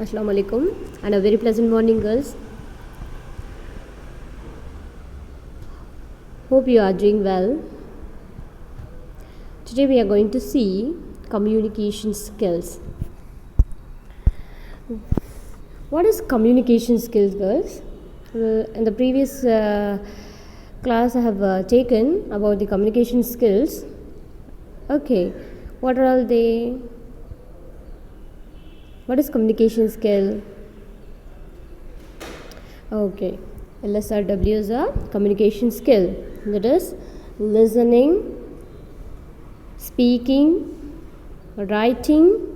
Assalamu alaikum and a very pleasant morning, girls. Hope you are doing well. Today we are going to see communication skills. What is communication skills, girls? In the previous class I have taken about the communication skills. Okay, what are all they? What is communication skill? Okay, LSRW is a communication skill, that is listening, speaking, writing.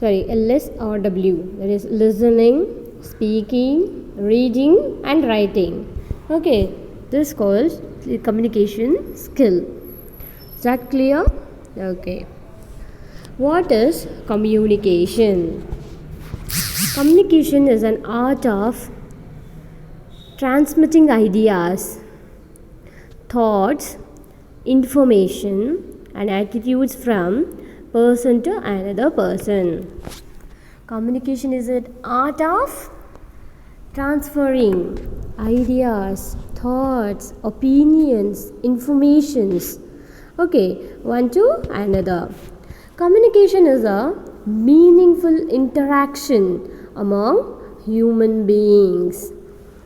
LSRW, that is listening, speaking, reading and writing. Okay, this is called the communication skill. Is that clear? Okay. What is communication? Communication is an art of transmitting ideas, thoughts, information and attitudes from person to another person. Communication is an art of transferring ideas, thoughts, opinions, informations, one to another. Communication is a meaningful interaction among human beings.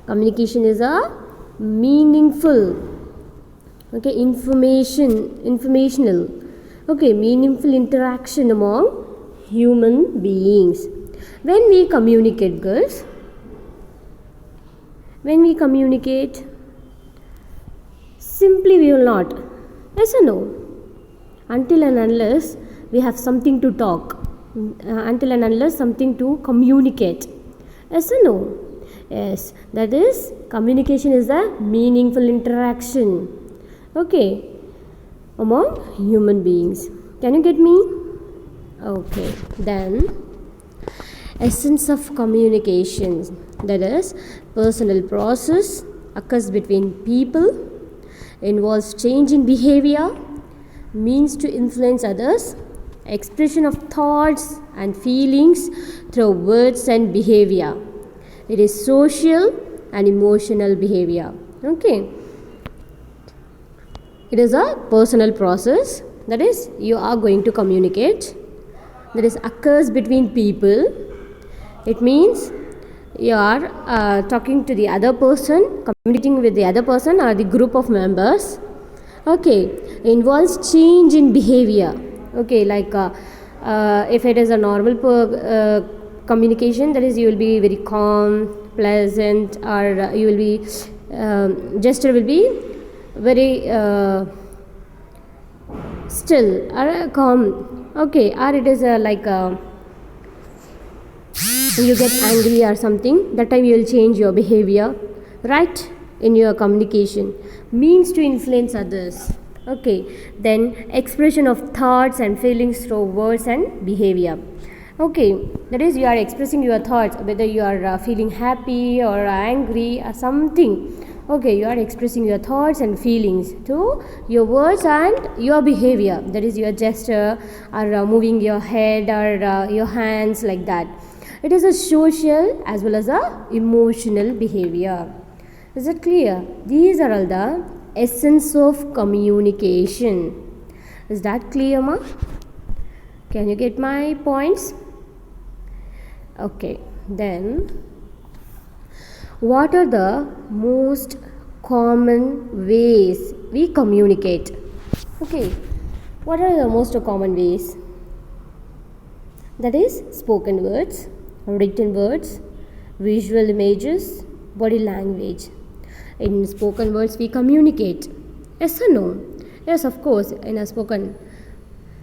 Communication is a meaningful, informational, meaningful interaction among human beings. When we communicate, girls, simply we will not, yes or no, until and unless we have something to talk, until and unless something to communicate, yes or no? Yes, that is communication is a meaningful interaction among human beings. Can you get me? Okay, then essence of communication, that is personal process, occurs between people, involves change in behavior, means to influence others, expression of thoughts and feelings through words and behavior. It is social and emotional behavior. It is a personal process, that is you are going to communicate, that is occurs between people. It means you are talking to the other person, communicating with the other person or the group of members. Involves change in behavior. If it is a normal communication, that is you will be very calm, pleasant, or you will be gesture will be very still or calm. Or it is you get angry or something, that time you will change your behavior, right? In your communication, means to influence others. Then expression of thoughts and feelings through words and behavior. That is you are expressing your thoughts, whether you are feeling happy or angry or something. You are expressing your thoughts and feelings through your words and your behavior, that is your gesture or moving your head or your hands, like that. It is a social as well as a emotional behavior. Is it clear? These are all the essence of communication. Is that clear, ma? Can you get my points? Then what are the most common ways we communicate? What are the most common ways? That is spoken words, written words, visual images, body language. In spoken words we communicate, yes or no? Yes, of course, in a spoken.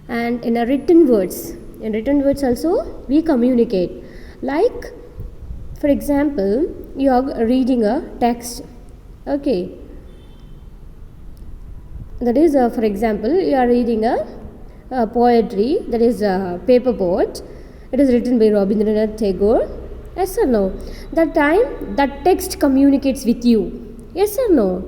And in a written words also we communicate. Like, for example, you are reading a text. That is for example, you are reading a poetry, that is a paper poet. It is written by Rabindranath Tagore, yes or no? That time that text communicates with you, yes or no?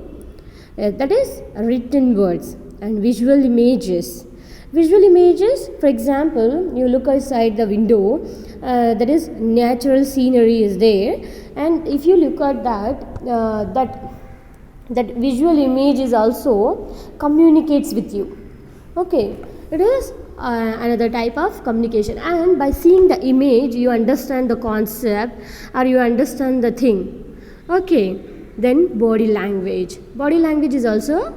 That is written words. And visual images, Visual images, for example, you look outside the window, that is natural scenery is there, and if you look at that visual image is also communicates with you. Okay, it is another type of communication, and by seeing the image you understand the concept or you understand the thing. Okay, then body language is also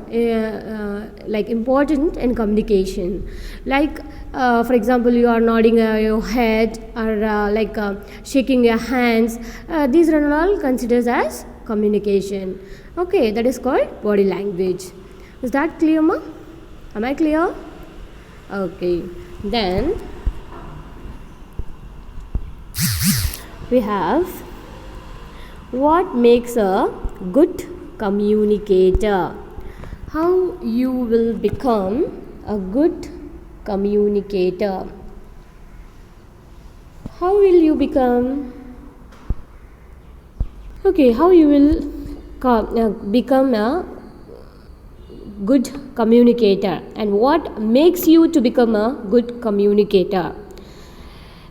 like important in communication, like for example, you are nodding your head or shaking your hands. These are all considered as communication. Okay, that is called body language. Is that clear, ma? Am I clear? Okay, then we have what makes a good communicator. How you will become a good communicator? How will you become? Okay, how you will become a good communicator, and what makes you to become a good communicator?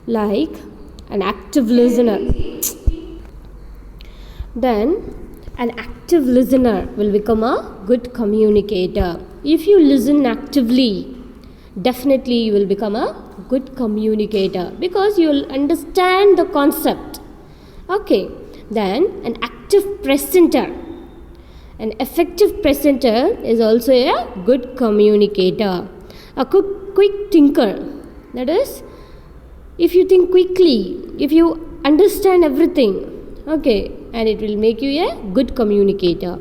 Like an active listener. Then an active listener will become a good communicator. If you listen actively, definitely you will become a good communicator because you will understand the concept. Okay, then an active presenter. An effective presenter is also a good communicator. A quick thinker, that is, if you think quickly, if you understand everything, okay, and it will make you a good communicator.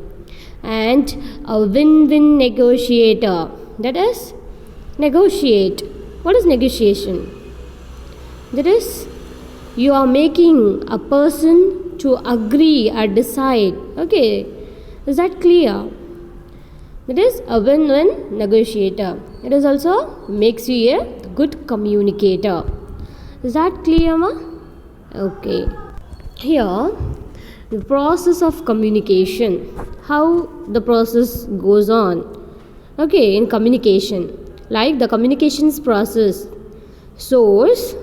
And a win-win negotiator, that is, negotiate. What is negotiation? That is, you are making a person to agree or decide. Okay, is that clear? That is a win-win negotiator. It is also makes you a good communicator. Is that clear, ma? Okay. Here, the process of communication. How the process goes on. Okay, in communication. Like the communications process. Source,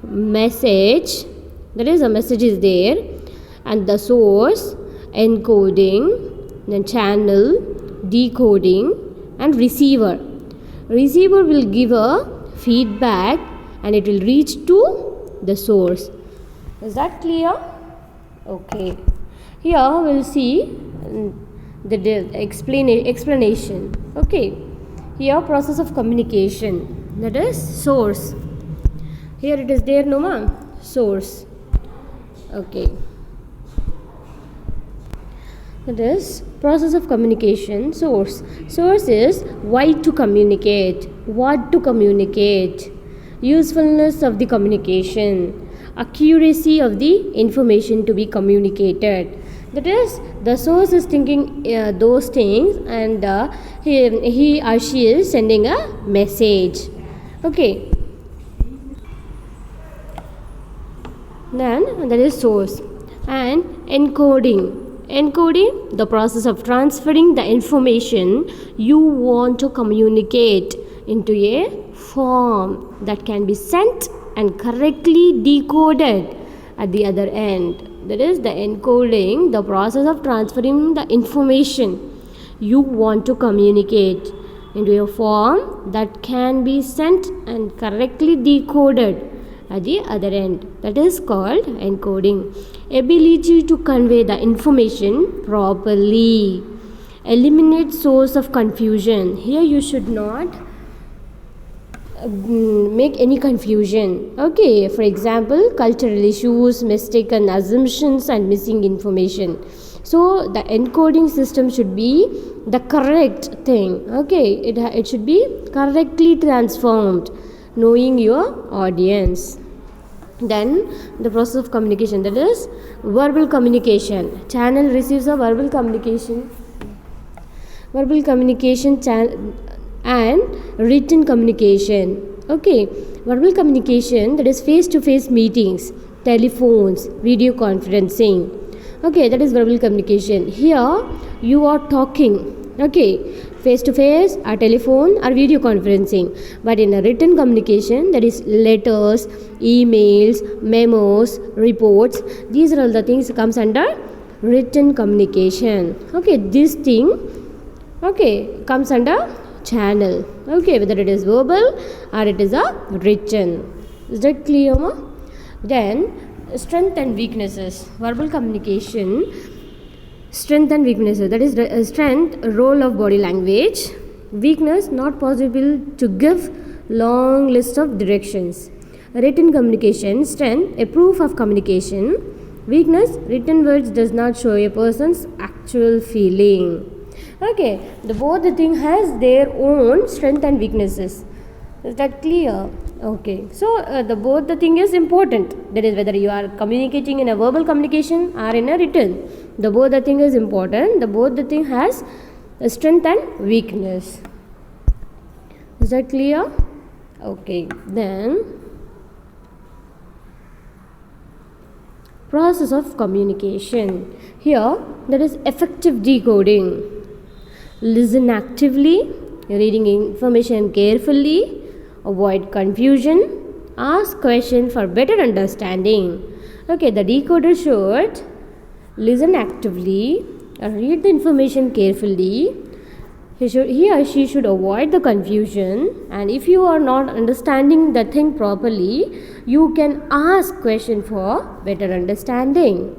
message, that is a message is there, and the source, encoding, then channel, decoding, and receiver. Receiver will give a feedback and it will reach to the source. Is that clear? Okay. Here we'll see the explanation. Okay. Here process of communication, that is source. Here it is there, no ma? Source. Okay. That is process of communication, source. Source is why to communicate, what to communicate, usefulness of the communication, accuracy of the information to be communicated. That is, the source is thinking those things, and he or she is sending a message. Okay. Then that is source. And encoding. Encoding, the process of transferring the information you want to communicate into a form that can be sent and correctly decoded at the other end. That is the encoding, the process of transferring the information you want to communicate into a form that can be sent and correctly decoded at the other end. That is called encoding. Ability to convey the information properly. Eliminate source of confusion. Here you should not make any confusion. Okay, for example, cultural issues, mistaken assumptions, and missing information. So the encoding system should be the correct thing. Okay, it should be correctly transformed, knowing your audience. Then the process of communication, that is verbal communication. Channel receives a verbal communication and written communication. Okay, verbal communication, that is face to face meetings, telephones, video conferencing. Okay, that is verbal communication. Here you are talking. Okay, face to face, or telephone, or video conferencing. But in a written communication, that is letters, emails, memos, reports, these are all the things comes under written communication. Okay, this thing comes under channel. Okay, whether it is verbal or it is a written. Is that clear, ma? Then strength and weaknesses. Verbal communication, strength and weaknesses. That is strength, role of body language. Weakness, not possible to give long list of directions. Written communication, strength, a proof of communication. Weakness, written words does not show a person's actual feeling. Okay, both the thing has their own strength and weaknesses. Is that clear? Okay, so both the thing is important. That is whether you are communicating in a verbal communication or in a written. Both the thing is important. Both the thing has a strength and weakness. Is that clear? Okay, then process of communication. Here, there is effective decoding. Listen actively, reading information carefully, avoid confusion, ask questions for better understanding. Okay, the decoder should listen actively, read the information carefully. He or she should avoid the confusion, and if you are not understanding the thing properly, you can ask question for better understanding.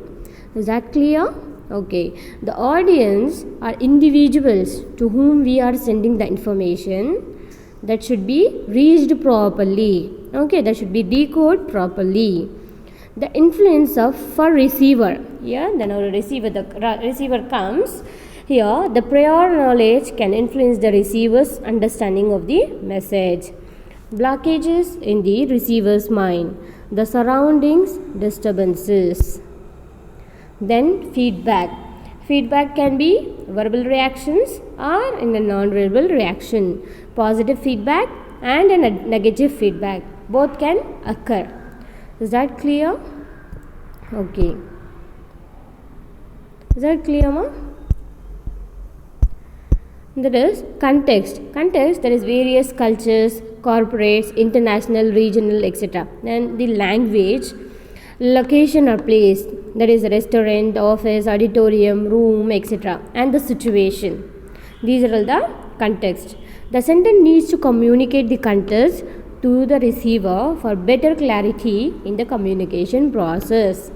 Is that clear? Okay, the audience are individuals to whom we are sending the information. That should be reached properly. Okay, that should be decoded properly. The influence of for receiver. Yeah, then our receiver, the receiver comes. Here, the prior knowledge can influence the receiver's understanding of the message. Blockages in the receiver's mind. The surroundings disturbances. Then feedback. Feedback can be verbal reactions or in a non-verbal reaction. Positive feedback and a negative feedback. Both can occur. Is that clear? Okay. Is that clear, ma? That is context. Context, there is various cultures, corporates, international, regional, etc. And the language, location or place, that is restaurant, office, auditorium, room, etc. And the situation. These are all the context. The sentence needs to communicate the context to the receiver for better clarity in the communication process.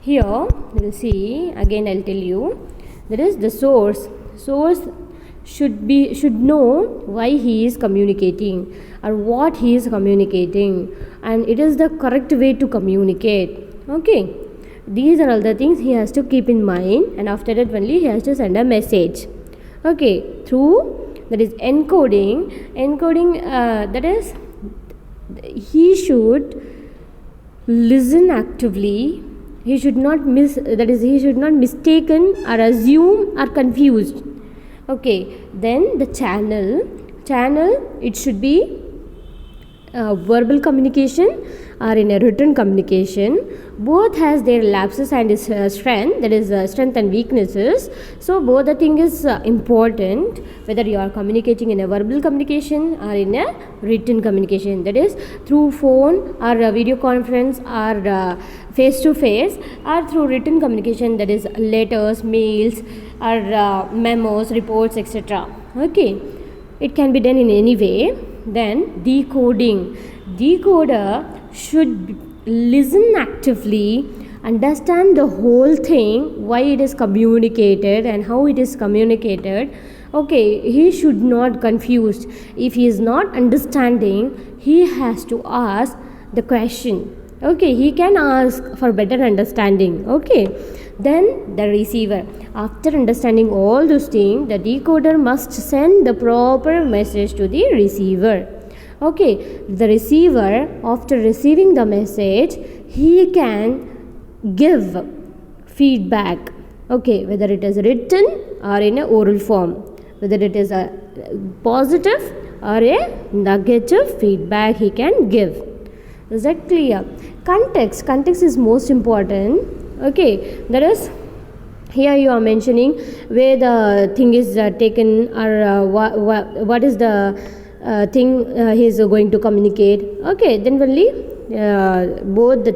Here, you will see, again I will tell you, there is the source. Source should know why he is communicating or what he is communicating, and it is the correct way to communicate. Okay, these are all the things he has to keep in mind, and after that only he has to send a message. Okay, through, that is encoding. That is, he should listen actively. He should not he should not mistaken or assume or confused. Okay, then the channel, it should be verbal communication or in a written communication. Both has their lapses and its strength, that is strength and weaknesses. So both the thing is important, whether you are communicating in a verbal communication or in a written communication, that is through phone or video conference or face to face, or through written communication, that is letters, mails, or memos, reports, etc. Okay, it can be done in any way. Then decoding. Decoder should listen actively, understand the whole thing, why it is communicated and how it is communicated. Okay, he should not confused. If he is not understanding, he has to ask the question. Okay, he can ask for better understanding. Okay, then the receiver, after understanding all those things, the decoder must send the proper message to the receiver. Okay, the receiver, after receiving the message, he can give feedback. Okay, whether it is written or in a oral form, whether it is a positive or a negative feedback he can give. Is that clear? Context is most important. Okay, there is Here you are mentioning where the thing is taken, or what is the thing he is going to communicate. Okay, then only both the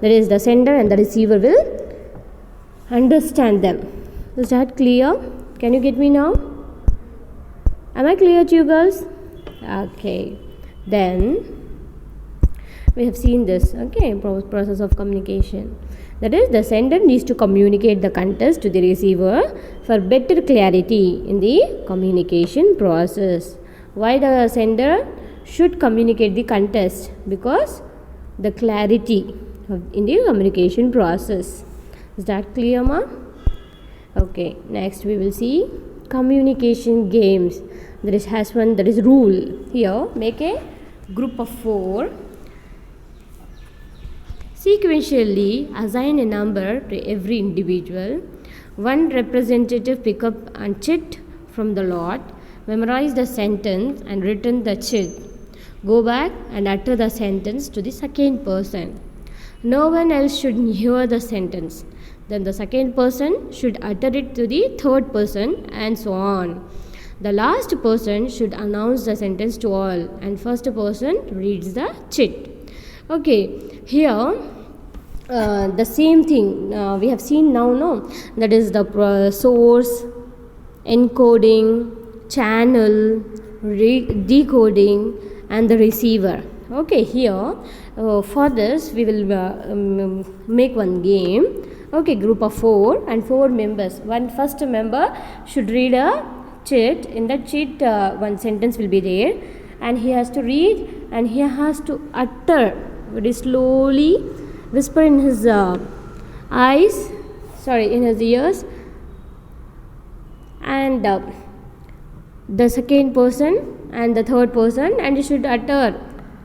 that is the sender and the receiver will understand them. Is that clear? Can you get me now? Am I clear to you girls? Okay, then we have seen this. Okay, process of communication, that is the sender needs to communicate the contents to the receiver for better clarity in the communication process. Why the sender should communicate the context? Because the clarity in the communication process. Is that clear, ma? Okay, next we will see communication games. There has one, that is rule. Here make a group of 4. Sequentially assign a number to every individual. One representative pick up and chit from the lot, memorize the sentence and return the chit. Go back and utter the sentence to the second person. No one else should hear the sentence. Then the second person should utter it to the third person, and so on. The last person should announce the sentence to all, and first person reads the chit. Okay, here the same thing we have seen now, no? That is the source, encoding, channel, decoding, and the receiver. Okay, here for this we will make one game. Okay, group of 4 and 4 members. One first member should read a chit. In that chit one sentence will be there, and he has to read and he has to utter very slowly, whisper in his in his ears, and the second person and the third person, and he should utter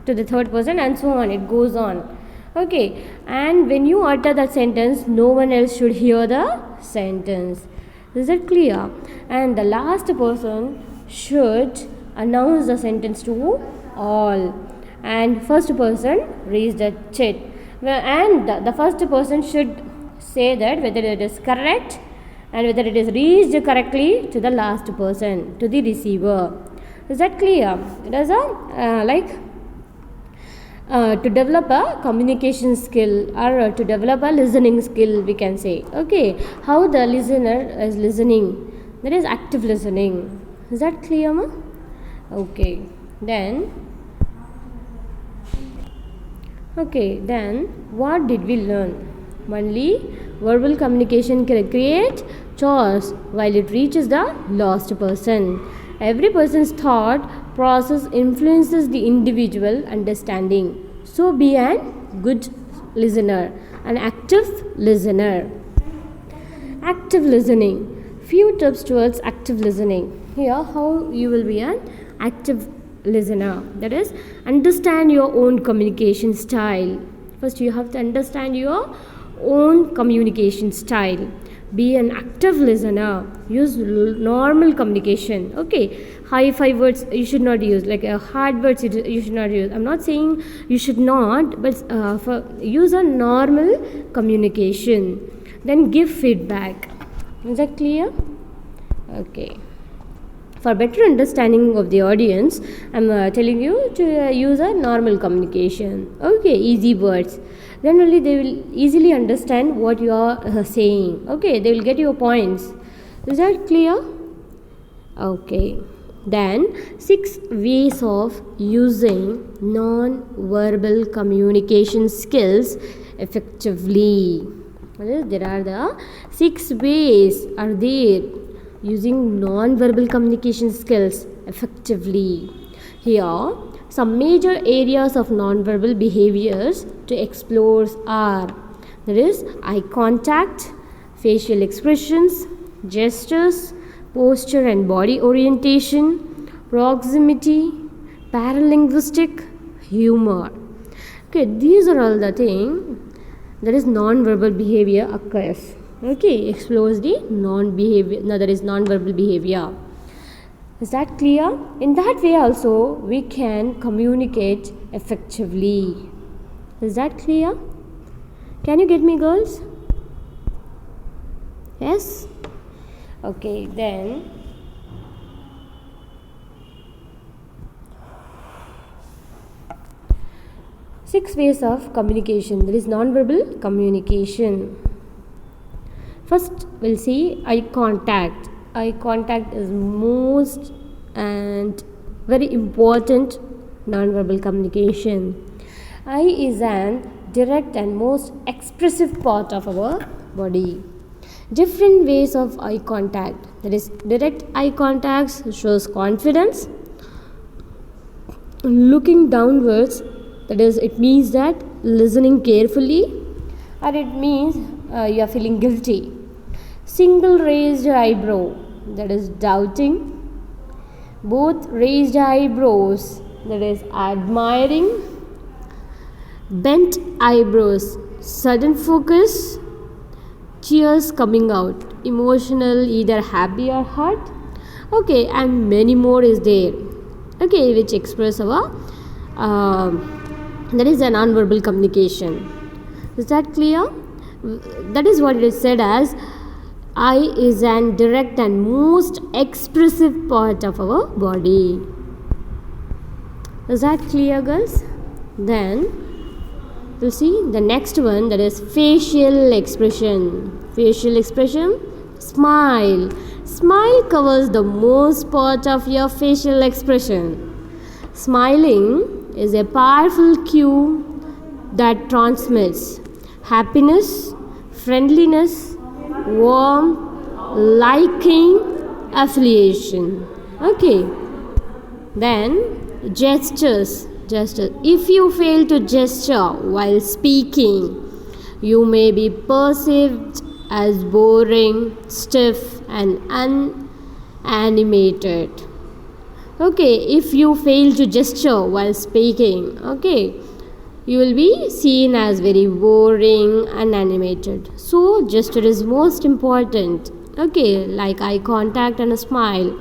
to the third person, and so on, it goes on. Okay, and when you utter that sentence, no one else should hear the sentence. Is that clear? And the last person should announce the sentence to all, and first person reads the chit, and the first person should say that whether it is correct and whether it is reached correctly to the last person, to the receiver. Is that clear? It is to develop a communication skill, or to develop a listening skill, we can say. Okay, how the listener is listening, that is active listening. Is that clear, ma? Okay, then what did we learn? Only verbal communication can create chaos while it reaches the lost person. Every person's thought process influences the individual understanding. So be a good listener, an active listener. Active listening. Few tips towards active listening. Here, how you will be an active listener. That is, understand your own communication style. First, you have to understand your own communication style. Be an active listener. Use normal communication. Okay, high five words you should not use, like hard words you should not use. I'm not saying you should not, but use a normal communication. Then give feedback. Is that clear? Okay. For better understanding of the audience, I'm telling you to use a normal communication. Okay, easy words. Then only they will easily understand what you are saying. Okay, they will get your points. Is that clear? Okay. Then 6 ways of using non-verbal communication skills effectively. There are the 6 ways are there using non-verbal communication skills effectively. Here, some major areas of non-verbal behaviors to explore are, there is eye contact, facial expressions, gestures, posture and body orientation, proximity, paralinguistic, humor. Okay, these are all the things that is non-verbal behavior occurs. Okay, explores the non-verbal behavior. Is that clear? In that way also we can communicate effectively. Is that clear? Can you get me, girls? Yes? Okay, then six ways of communication. There is non-verbal communication. First, we'll see eye contact. Eye contact is most and very important non-verbal communication. Eye is an direct and most expressive part of our body. Different ways of eye contact. That is, direct eye contact shows confidence. Looking downwards, that is, it means that listening carefully, or it means you are feeling guilty. Single raised eyebrow, that is doubting. Both raised eyebrows, that is admiring. Bent eyebrows, sudden focus. Tears coming out, emotional, either happy or hurt. Okay, and many more is there. Okay, which express our that is a non-verbal communication. Is that clear? That is what it is said as eye is an direct and most expressive part of our body. Is that clear, girls? Then we'll see the next one, that is facial expression. Facial expression, smile. Smile covers the most part of your facial expression. Smiling is a powerful cue that transmits happiness, friendliness, warmth, liking, affiliation. Okay. Then gestures. If you fail to gesture while speaking, you may be perceived as boring, stiff, and unanimated. Okay, if you fail to gesture while speaking, okay, you will be seen as very boring, unanimated. So, gesture is most important. Okay, like eye contact and a smile.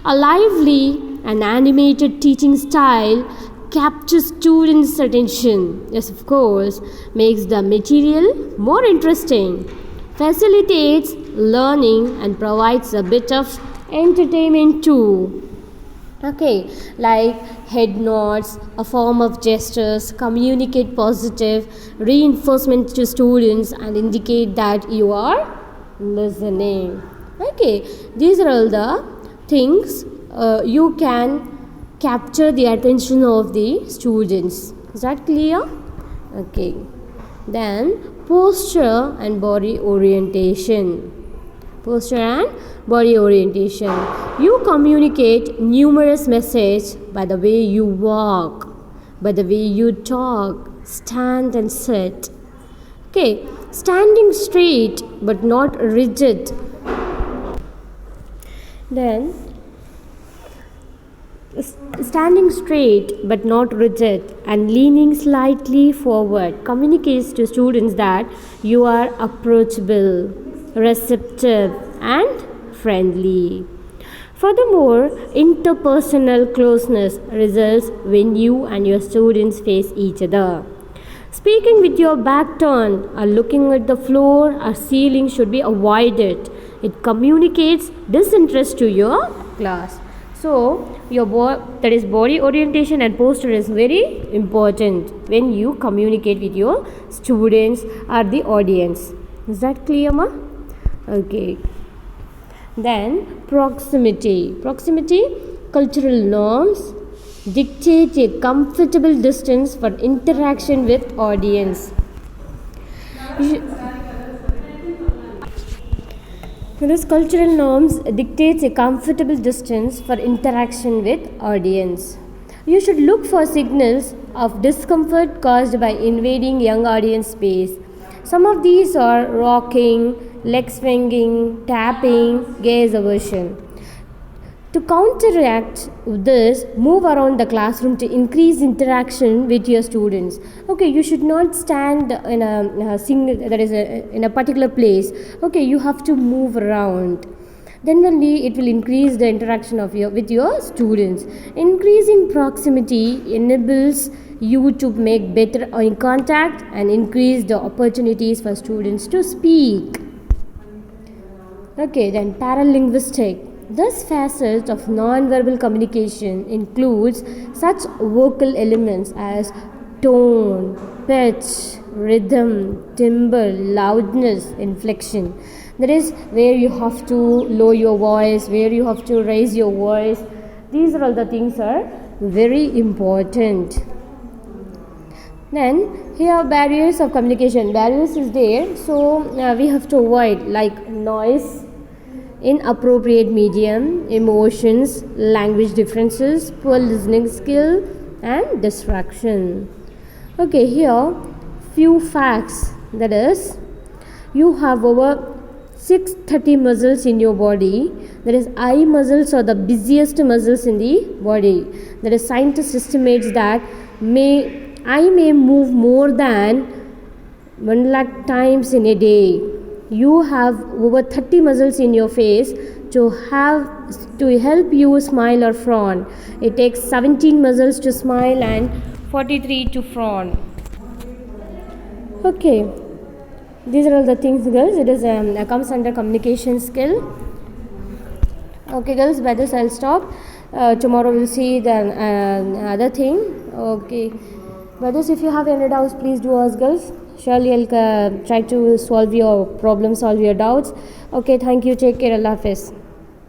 A lively and animated teaching style captures students' attention. Yes, of course, makes the material more interesting, facilitates learning, and provides a bit of entertainment too. Okay, like head nods, a form of gestures, communicate positive reinforcement to students and indicate that you are listening. Okay, these are all the things you can capture the attention of the students. Is that clear? Okay. Then posture and body orientation. Posture and body orientation. You communicate numerous messages by the way you walk, by the way you talk, stand and sit. Okay. Standing straight but not rigid. Then standing straight but not rigid and leaning slightly forward communicates to students that you are approachable, receptive, and friendly. Furthermore, interpersonal closeness results when you and your students face each other. Speaking with your back turned or looking at the floor or ceiling should be avoided. It communicates disinterest to your class. So, that is body orientation and posture is very important when you communicate with your students or the audience. Is that clear, ma? Okay. Then proximity. Proximity, cultural norms dictate a comfortable distance for interaction with audience. These cultural norms dictates a comfortable distance for interaction with audience. You should look for signals of discomfort caused by invading young audience space. Some of these are rocking, leg swinging, tapping, gaze aversion. To counteract this, move around the classroom to increase interaction with your students. Okay, you should not stand in in a particular place. Okay, you have to move around. Then only it will increase the interaction with your students. Increasing proximity enables you to make better eye contact and increase the opportunities for students to speak. Okay, then paralinguistic. This facet of non-verbal communication includes such vocal elements as tone, pitch, rhythm, timbre, loudness, inflection. That is where you have to lower your voice, where you have to raise your voice. These are all the things are very important. Then here barriers of communication. Barriers is there, so we have to avoid like noise, inappropriate medium, emotions, language differences, poor listening skill, and distraction. Okay, here few facts. That is, you have over 630 muscles in your body. That is, eye muscles are the busiest muscles in the body. That is, scientists estimates that eye may move more than 1 lakh times in a day. You have over 30 muscles in your face to help you smile or frown. It takes 17 muscles to smile and 43 to frown. Okay, these are all the things, girls. It is comes under communication skill. Okay, girls, by this I'll stop. Tomorrow we'll see the other thing. Okay, by this, if you have any doubts, please do ask, girls. Surely I'll try to solve your problems, solve your doubts. Okay, thank you. Take care. Allah Hafiz.